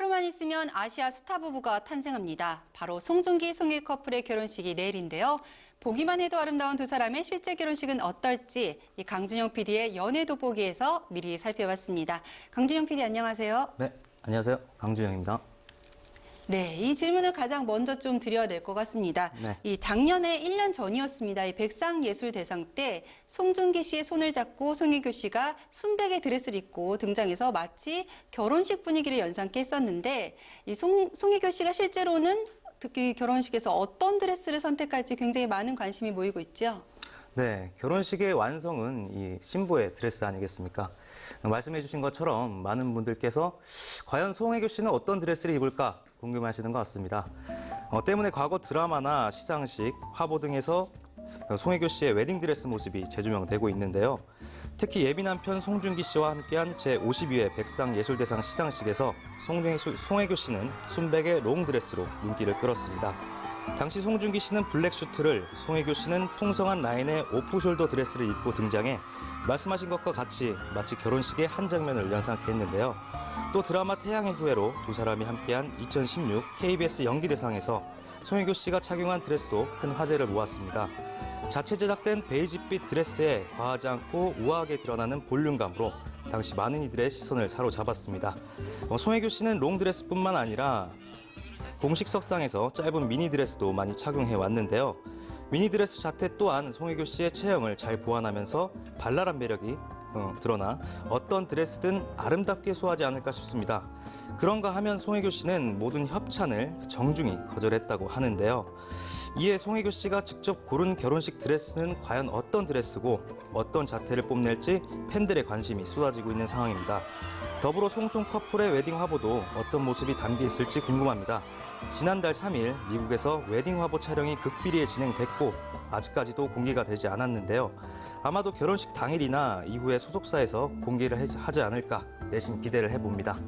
하루만 있으면 아시아 스타 부부가 탄생합니다. 바로 송중기, 송혜 커플의 결혼식이 내일인데요. 보기만 해도 아름다운 두 사람의 실제 결혼식은 어떨지 이 강준영 PD의 연애 돋보기에서 미리 살펴봤습니다. 강준영 PD 안녕하세요. 네, 안녕하세요. 강준영입니다. 네, 이 질문을 가장 먼저 좀 드려야 될 것 같습니다. 네. 이 작년에 1년 전이었습니다. 이 백상예술대상 때 송중기 씨의 손을 잡고 송혜교 씨가 순백의 드레스를 입고 등장해서 마치 결혼식 분위기를 연상케 했었는데 이 송혜교 씨가 실제로는 특히 결혼식에서 어떤 드레스를 선택할지 굉장히 많은 관심이 모이고 있죠. 네, 결혼식의 완성은 이 신부의 드레스 아니겠습니까? 말씀해 주신 것처럼 많은 분들께서 과연 송혜교 씨는 어떤 드레스를 입을까 궁금해하시는 것 같습니다. 때문에 과거 드라마나 시상식, 화보 등에서 송혜교 씨의 웨딩드레스 모습이 재조명되고 있는데요. 특히 예비 남편 송중기 씨와 함께한 제52회 백상예술대상 시상식에서 송혜교 씨는 순백의 롱드레스로 눈길을 끌었습니다. 당시 송중기 씨는 블랙 슈트를, 송혜교 씨는 풍성한 라인의 오프숄더 드레스를 입고 등장해 말씀하신 것과 같이 마치 결혼식의 한 장면을 연상케 했는데요. 또 드라마 태양의 후예로 두 사람이 함께한 2016 KBS 연기대상에서 송혜교 씨가 착용한 드레스도 큰 화제를 모았습니다. 자체 제작된 베이지빛 드레스에 과하지 않고 우아하게 드러나는 볼륨감으로 당시 많은 이들의 시선을 사로잡았습니다. 송혜교 씨는 롱드레스뿐만 아니라 공식 석상에서 짧은 미니드레스도 많이 착용해 왔는데요. 미니드레스 자태 또한 송혜교 씨의 체형을 잘 보완하면서 발랄한 매력이 드러나 어떤 드레스든 아름답게 소화하지 않을까 싶습니다. 그런가 하면 송혜교 씨는 모든 협찬을 정중히 거절했다고 하는데요. 이에 송혜교 씨가 직접 고른 결혼식 드레스는 과연 어떤 드레스고 어떤 자태를 뽐낼지 팬들의 관심이 쏟아지고 있는 상황입니다. 더불어 송송 커플의 웨딩 화보도 어떤 모습이 담겨 있을지 궁금합니다. 지난달 3일 미국에서 웨딩 화보 촬영이 극비리에 진행됐고 아직까지도 공개가 되지 않았는데요. 아마도 결혼식 당일이나 이후에 소속사에서 공개를 하지 않을까 내심 기대를 해봅니다.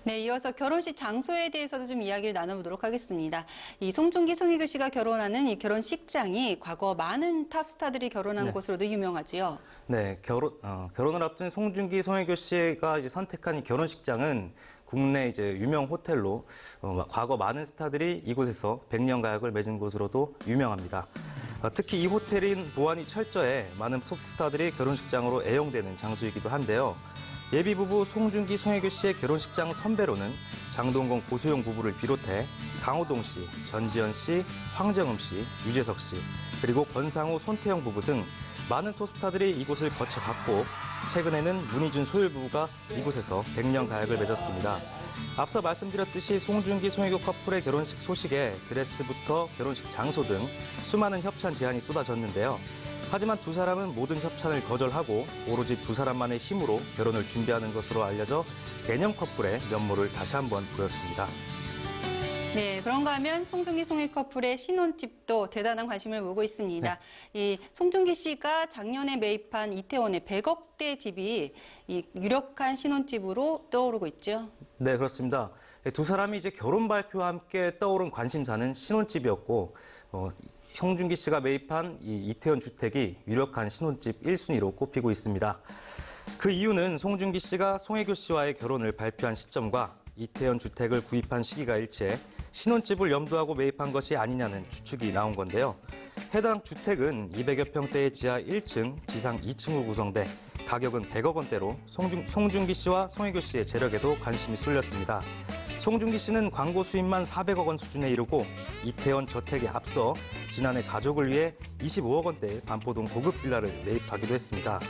네, 이어서 결혼식 장소에 대해서도 좀 이야기를 나눠보도록 하겠습니다. 이 송중기, 송혜교 씨가 결혼하는 이 결혼식장이 과거 많은 탑스타들이 결혼한 곳으로도 유명하지요. 네, 결혼을 앞둔 송중기, 송혜교 씨가 이제 선택한 이 결혼식장은 국내 이제 유명 호텔로 과거 많은 스타들이 이곳에서 백년 가약을 맺은 곳으로도 유명합니다. 특히 이 호텔인 보안이 철저해 많은 톱스타들이 결혼식장으로 애용되는 장소이기도 한데요. 예비 부부 송중기, 송혜교 씨의 결혼식장 선배로는 장동건, 고소영 부부를 비롯해 강호동 씨, 전지현 씨, 황정음 씨, 유재석 씨, 그리고 권상우, 손태영 부부 등 많은 톱스타들이 이곳을 거쳐갔고 최근에는 문희준, 소율 부부가 이곳에서 백년가약을 맺었습니다. 앞서 말씀드렸듯이 송중기, 송혜교 커플의 결혼식 소식에 드레스부터 결혼식 장소 등 수많은 협찬 제안이 쏟아졌는데요. 하지만 두 사람은 모든 협찬을 거절하고 오로지 두 사람만의 힘으로 결혼을 준비하는 것으로 알려져 개념 커플의 면모를 다시 한번 보였습니다. 네, 그런가 하면 송중기, 송혜 커플의 신혼집도 대단한 관심을 모으고 있습니다. 이 송중기 씨가 작년에 매입한 이태원의 100억대 집이 이 유력한 신혼집으로 떠오르고 있죠. 네, 그렇습니다. 두 사람이 이제 결혼 발표와 함께 떠오른 관심사는 신혼집이었고, 송중기 씨가 매입한 이 이태원 주택이 유력한 신혼집 1순위로 꼽히고 있습니다. 그 이유는 송중기 씨가 송혜교 씨와의 결혼을 발표한 시점과 이태원 주택을 구입한 시기가 일치해 신혼집을 염두하고 매입한 것이 아니냐는 추측이 나온 건데요. 해당 주택은 200여 평대의 지하 1층, 지상 2층으로 구성돼 가격은 100억 원대로 송중기 씨와 송혜교 씨의 재력에도 관심이 쏠렸습니다. 송중기 씨는 광고 수입만 400억 원 수준에 이르고 이태원 저택에 앞서 지난해 가족을 위해 25억 원대의 반포동 고급 빌라를 매입하기도 했습니다.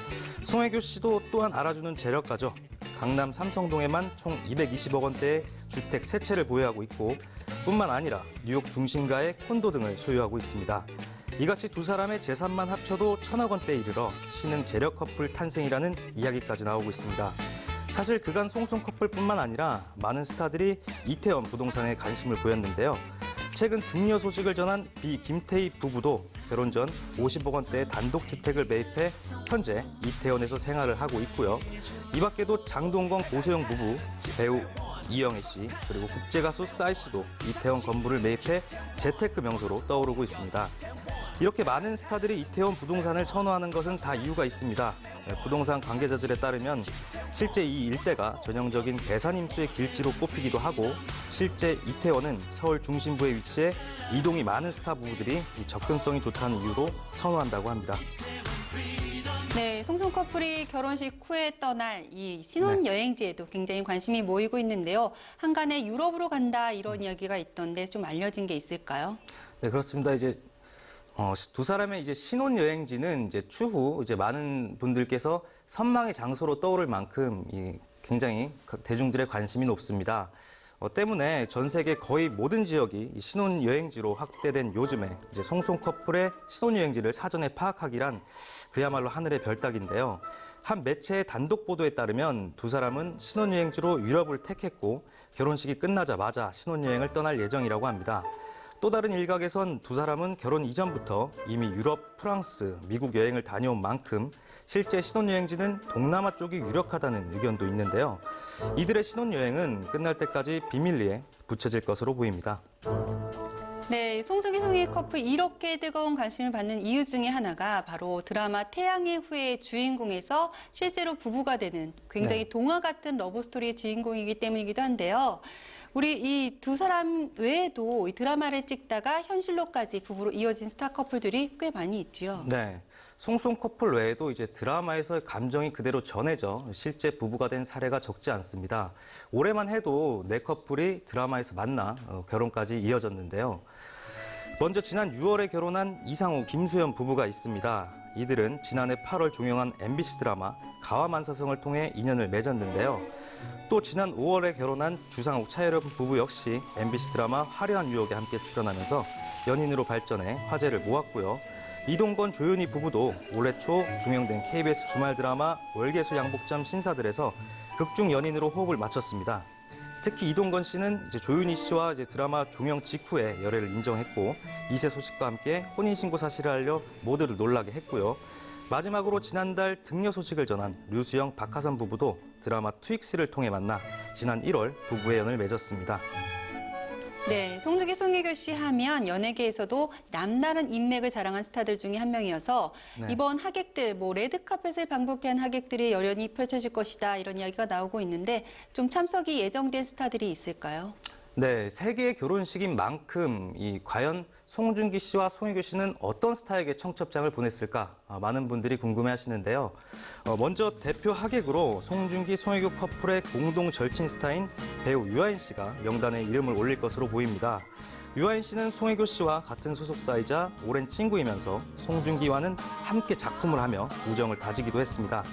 송혜교 씨도 또한 알아주는 재력가죠. 강남 삼성동에만 총 220억 원대의 주택 3채를 보유하고 있고 뿐만 아니라 뉴욕 중심가의 콘도 등을 소유하고 있습니다. 이같이 두 사람의 재산만 합쳐도 1000억 원대에 이르러 신흥 재력 커플 탄생이라는 이야기까지 나오고 있습니다. 사실 그간 송송 커플뿐만 아니라 많은 스타들이 이태원 부동산에 관심을 보였는데요. 최근 등려 소식을 전한 비 김태희 부부도 결혼 전 50억 원대의 단독주택을 매입해 현재 이태원에서 생활을 하고 있고요. 이 밖에도 장동건, 고소영 부부, 배우 이영애 씨, 그리고 국제가수 싸이 씨도 이태원 건물을 매입해 재테크 명소로 떠오르고 있습니다. 이렇게 많은 스타들이 이태원 부동산을 선호하는 것은 다 이유가 있습니다. 부동산 관계자들에 따르면 실제 이 일대가 전형적인 배산 임수의 길지로 꼽히기도 하고 실제 이태원은 서울 중심부에 위치해 이동이 많은 스타 부부들이 이 접근성이 좋다는 이유로 선호한다고 합니다. 네, 송송 커플이 결혼식 후에 떠날 이 신혼여행지에도 굉장히 관심이 모이고 있는데요. 한간에 유럽으로 간다 이런 이야기가 있던데 좀 알려진 게 있을까요? 네, 그렇습니다. 이제 두 사람의 이제 신혼여행지는 이제 추후 이제 많은 분들께서 선망의 장소로 떠오를 만큼 굉장히 대중들의 관심이 높습니다. 때문에 전 세계 거의 모든 지역이 이 신혼여행지로 확대된 요즘에 이제 송송 커플의 신혼여행지를 사전에 파악하기란 그야말로 하늘의 별따기인데요. 한 매체의 단독 보도에 따르면 두 사람은 신혼여행지로 유럽을 택했고 결혼식이 끝나자마자 신혼여행을 떠날 예정이라고 합니다. 또 다른 일각에선 두 사람은 결혼 이전부터 이미 유럽, 프랑스, 미국 여행을 다녀온 만큼 실제 신혼여행지는 동남아 쪽이 유력하다는 의견도 있는데요. 이들의 신혼여행은 끝날 때까지 비밀리에 붙여질 것으로 보입니다. 네, 송중기 송혜 커플 이렇게 뜨거운 관심을 받는 이유 중에 하나가 바로 드라마 태양의 후예의 주인공에서 실제로 부부가 되는 굉장히 동화 같은 러브스토리의 주인공이기 때문이기도 한데요. 우리 이 두 사람 외에도 이 드라마를 찍다가 현실로까지 부부로 이어진 스타 커플들이 꽤 많이 있죠. 네. 송송 커플 외에도 이제 드라마에서 감정이 그대로 전해져 실제 부부가 된 사례가 적지 않습니다. 올해만 해도 네 커플이 드라마에서 만나 결혼까지 이어졌는데요. 먼저 지난 6월에 결혼한 이상우, 김수현 부부가 있습니다. 이들은 지난해 8월 종영한 MBC 드라마 가와만사성을 통해 인연을 맺었는데요. 또 지난 5월에 결혼한 주상욱, 차혜련 부부 역시 MBC 드라마 화려한 유혹에 함께 출연하면서 연인으로 발전해 화제를 모았고요. 이동건, 조윤희 부부도 올해 초 종영된 KBS 주말 드라마 월계수 양복점 신사들에서 극중 연인으로 호흡을 맞췄습니다. 특히 이동건 씨는 이제 조윤희 씨와 이제 드라마 종영 직후에 열애를 인정했고 이세 소식과 함께 혼인신고 사실을 알려 모두를 놀라게 했고요. 마지막으로 지난달 등려 소식을 전한 류수영, 박하선 부부도 드라마 트윅스를 통해 만나 지난 1월 부부의 연을 맺었습니다. 네, 송중기, 송혜교 씨 하면 연예계에서도 남다른 인맥을 자랑한 스타들 중에 한 명이어서 이번 하객들, 레드카펫을 방불케 한 하객들의 열연이 펼쳐질 것이다 이런 이야기가 나오고 있는데 좀 참석이 예정된 스타들이 있을까요? 네, 세계의 결혼식인 만큼 과연 송중기 씨와 송혜교 씨는 어떤 스타에게 청첩장을 보냈을까 많은 분들이 궁금해하시는데요. 먼저 대표 하객으로 송중기, 송혜교 커플의 공동 절친 스타인 배우 유아인 씨가 명단에 이름을 올릴 것으로 보입니다. 유아인 씨는 송혜교 씨와 같은 소속사이자 오랜 친구이면서 송중기와는 함께 작품을 하며 우정을 다지기도 했습니다.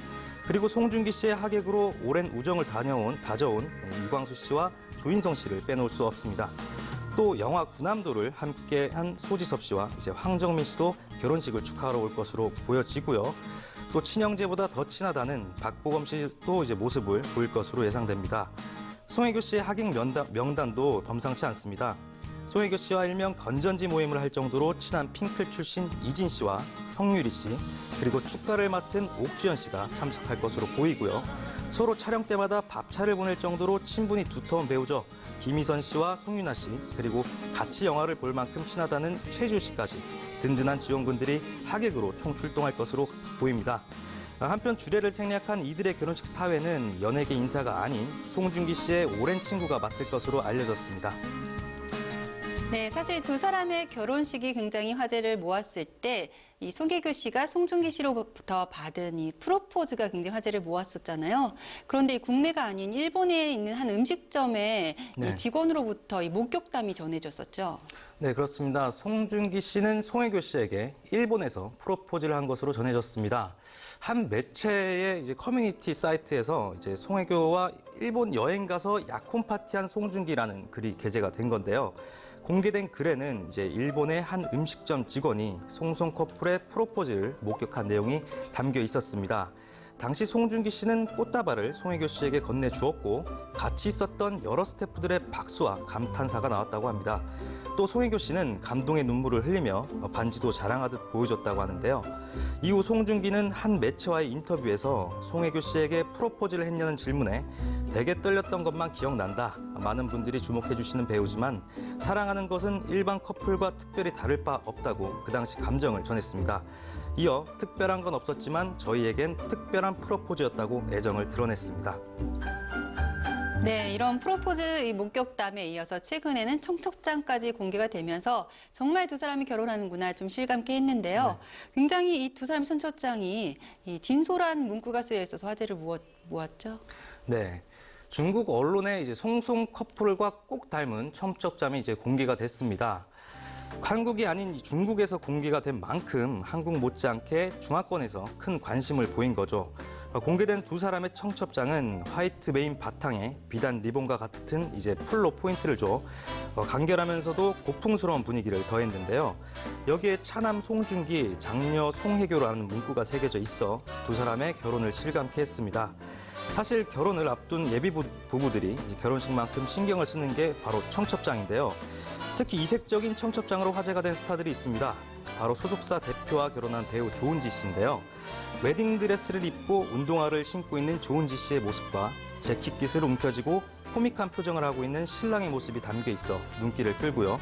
그리고 송중기 씨의 하객으로 오랜 우정을 다져온 이광수 씨와 조인성 씨를 빼놓을 수 없습니다. 또 영화 구남도를 함께한 소지섭 씨와 이제 황정민 씨도 결혼식을 축하하러 올 것으로 보여지고요. 또 친형제보다 더 친하다는 박보검 씨도 이제 모습을 보일 것으로 예상됩니다. 송혜교 씨의 하객 명단도 범상치 않습니다. 송혜교 씨와 일명 건전지 모임을 할 정도로 친한 핑클 출신 이진 씨와 성유리 씨, 그리고 축가를 맡은 옥주현 씨가 참석할 것으로 보이고요. 서로 촬영 때마다 밥차를 보낼 정도로 친분이 두터운 배우죠. 김희선 씨와 송윤아 씨, 그리고 같이 영화를 볼 만큼 친하다는 최주 씨까지 든든한 지원군들이 하객으로 총출동할 것으로 보입니다. 한편 주례를 생략한 이들의 결혼식 사회는 연예계 인사가 아닌 송중기 씨의 오랜 친구가 맡을 것으로 알려졌습니다. 네, 사실 두 사람의 결혼식이 굉장히 화제를 모았을 때 이 송혜교 씨가 송중기 씨로부터 받은 이 프로포즈가 굉장히 화제를 모았었잖아요. 그런데 이 국내가 아닌 일본에 있는 한 음식점의 이 직원으로부터 이 목격담이 전해졌었죠. 네, 그렇습니다. 송중기 씨는 송혜교 씨에게 일본에서 프로포즈를 한 것으로 전해졌습니다. 한 매체의 이제 커뮤니티 사이트에서 이제 송혜교와 일본 여행 가서 약혼 파티한 송중기라는 글이 게재가 된 건데요. 공개된 글에는 이제 일본의 한 음식점 직원이 송송 커플의 프로포즈를 목격한 내용이 담겨 있었습니다. 당시 송중기 씨는 꽃다발을 송혜교 씨에게 건네주었고 같이 있었던 여러 스태프들의 박수와 감탄사가 나왔다고 합니다. 또 송혜교 씨는 감동의 눈물을 흘리며 반지도 자랑하듯 보여줬다고 하는데요. 이후 송중기는 한 매체와의 인터뷰에서 송혜교 씨에게 프로포즈를 했냐는 질문에 되게 떨렸던 것만 기억난다. 많은 분들이 주목해 주시는 배우지만 사랑하는 것은 일반 커플과 특별히 다를 바 없다고 그 당시 감정을 전했습니다. 이어 특별한 건 없었지만 저희에겐 특별한 프로포즈였다고 애정을 드러냈습니다. 네, 이런 프로포즈 이 목격담에 이어서 최근에는 청첩장까지 공개가 되면서 정말 두 사람이 결혼하는구나 좀 실감케 했는데요. 굉장히 이 두 사람 청첩장이 이 진솔한 문구가 쓰여 있어서 화제를 모았죠. 네. 중국 언론에 이제 송송 커플과 꼭 닮은 청첩장이 이제 공개가 됐습니다. 한국이 아닌 중국에서 공개가 된 만큼 한국 못지않게 중화권에서 큰 관심을 보인 거죠. 공개된 두 사람의 청첩장은 화이트 메인 바탕에 비단 리본과 같은 이제 풀로 포인트를 줘 간결하면서도 고풍스러운 분위기를 더했는데요. 여기에 차남 송중기, 장녀 송혜교라는 문구가 새겨져 있어 두 사람의 결혼을 실감케 했습니다. 사실 결혼을 앞둔 예비 부부들이 결혼식만큼 신경을 쓰는 게 바로 청첩장인데요. 특히 이색적인 청첩장으로 화제가 된 스타들이 있습니다. 바로 소속사 대표와 결혼한 배우 조은지 씨인데요. 웨딩드레스를 입고 운동화를 신고 있는 조은지 씨의 모습과 재킷깃을 움켜쥐고 코믹한 표정을 하고 있는 신랑의 모습이 담겨 있어 눈길을 끌고요.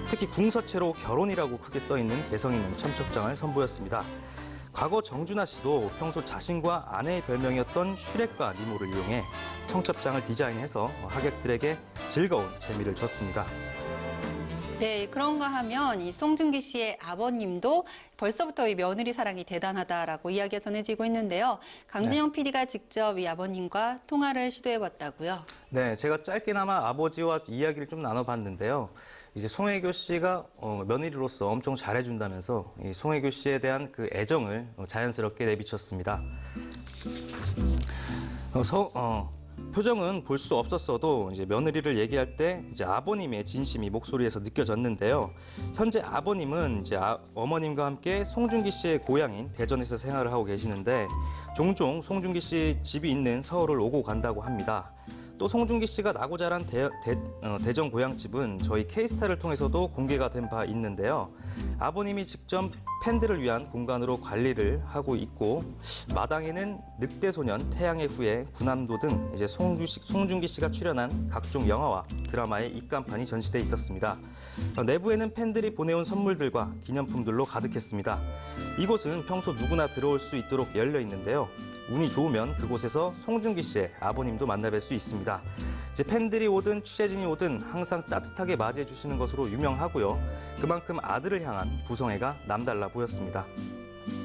특히 궁서체로 결혼이라고 크게 써있는 개성 있는 청첩장을 선보였습니다. 과거 정준하 씨도 평소 자신과 아내의 별명이었던 슈렉과 니모를 이용해 청첩장을 디자인해서 하객들에게 즐거운 재미를 줬습니다. 네, 그런가 하면 이 송중기 씨의 아버님도 벌써부터 이 며느리 사랑이 대단하다라고 이야기가 전해지고 있는데요. 강준영 PD가 직접 이 아버님과 통화를 시도해봤다고요. 네, 제가 짧게나마 아버지와 이야기를 좀 나눠봤는데요. 이제 송혜교 씨가 며느리로서 엄청 잘해준다면서 이 송혜교 씨에 대한 그 애정을 자연스럽게 내비쳤습니다. 표정은 볼 수 없었어도 이제 며느리를 얘기할 때 이제 아버님의 진심이 목소리에서 느껴졌는데요. 현재 아버님은 이제 어머님과 함께 송중기 씨의 고향인 대전에서 생활을 하고 계시는데 종종 송중기 씨 집이 있는 서울을 오고 간다고 합니다. 또 송중기 씨가 나고 자란 대전 고향집은 저희 K스타를 통해서도 공개가 된 바 있는데요. 아버님이 직접 팬들을 위한 공간으로 관리를 하고 있고 마당에는 늑대소년, 태양의 후예, 군함도 등 이제 송중기 씨가 출연한 각종 영화와 드라마의 입간판이 전시돼 있었습니다. 내부에는 팬들이 보내온 선물들과 기념품들로 가득했습니다. 이곳은 평소 누구나 들어올 수 있도록 열려 있는데요. 운이 좋으면 그곳에서 송중기 씨의 아버님도 만나뵐 수 있습니다. 이제 팬들이 오든 취재진이 오든 항상 따뜻하게 맞이해 주시는 것으로 유명하고요. 그만큼 아들을 향한 부성애가 남달라 보였습니다.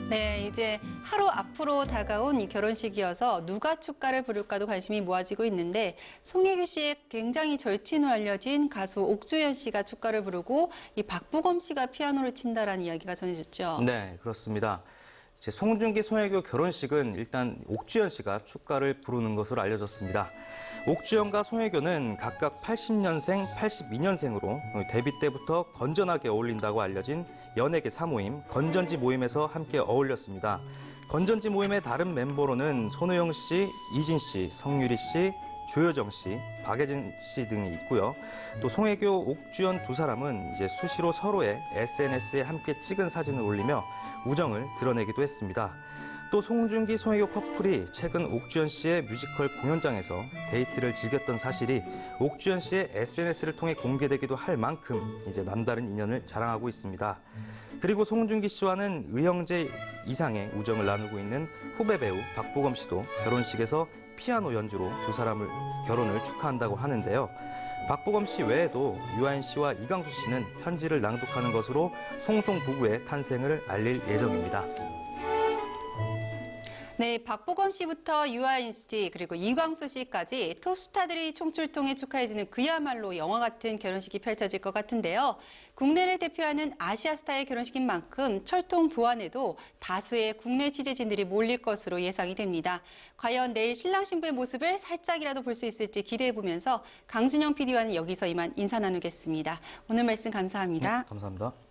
네, 이제 하루 앞으로 다가온 이 결혼식이어서 누가 축가를 부를까도 관심이 모아지고 있는데 송혜교 씨의 굉장히 절친으로 알려진 가수 옥주현 씨가 축가를 부르고 이 박보검 씨가 피아노를 친다라는 이야기가 전해졌죠. 네, 그렇습니다. 이제 송중기, 송혜교 결혼식은 일단 옥주현 씨가 축가를 부르는 것으로 알려졌습니다. 옥주현과 송혜교는 각각 80년생, 82년생으로 데뷔 때부터 건전하게 어울린다고 알려진 연예계 사모임 건전지 모임에서 함께 어울렸습니다. 건전지 모임의 다른 멤버로는 손호영 씨, 이진 씨, 성유리 씨, 조효정 씨, 박예진 씨 등이 있고요. 또 송혜교, 옥주현 두 사람은 이제 수시로 서로의 SNS에 함께 찍은 사진을 올리며 우정을 드러내기도 했습니다. 또 송중기, 송혜교 커플이 최근 옥주현 씨의 뮤지컬 공연장에서 데이트를 즐겼던 사실이 옥주현 씨의 SNS를 통해 공개되기도 할 만큼 이제 남다른 인연을 자랑하고 있습니다. 그리고 송중기 씨와는 의형제 이상의 우정을 나누고 있는 후배 배우 박보검 씨도 결혼식에서 피아노 연주로 두 사람을 결혼을 축하한다고 하는데요. 박보검 씨 외에도 유아인 씨와 이강수 씨는 편지를 낭독하는 것으로 송송 부부의 탄생을 알릴 예정입니다. 네, 박보검 씨부터 유아인 씨 그리고 이광수 씨까지 톱스타들이 총출동해 축하해주는 그야말로 영화 같은 결혼식이 펼쳐질 것 같은데요. 국내를 대표하는 아시아 스타의 결혼식인 만큼 철통 보안에도 다수의 국내 취재진들이 몰릴 것으로 예상이 됩니다. 과연 내일 신랑 신부의 모습을 살짝이라도 볼 수 있을지 기대해보면서 강준영 PD와는 여기서 이만 인사 나누겠습니다. 오늘 말씀 감사합니다. 감사합니다.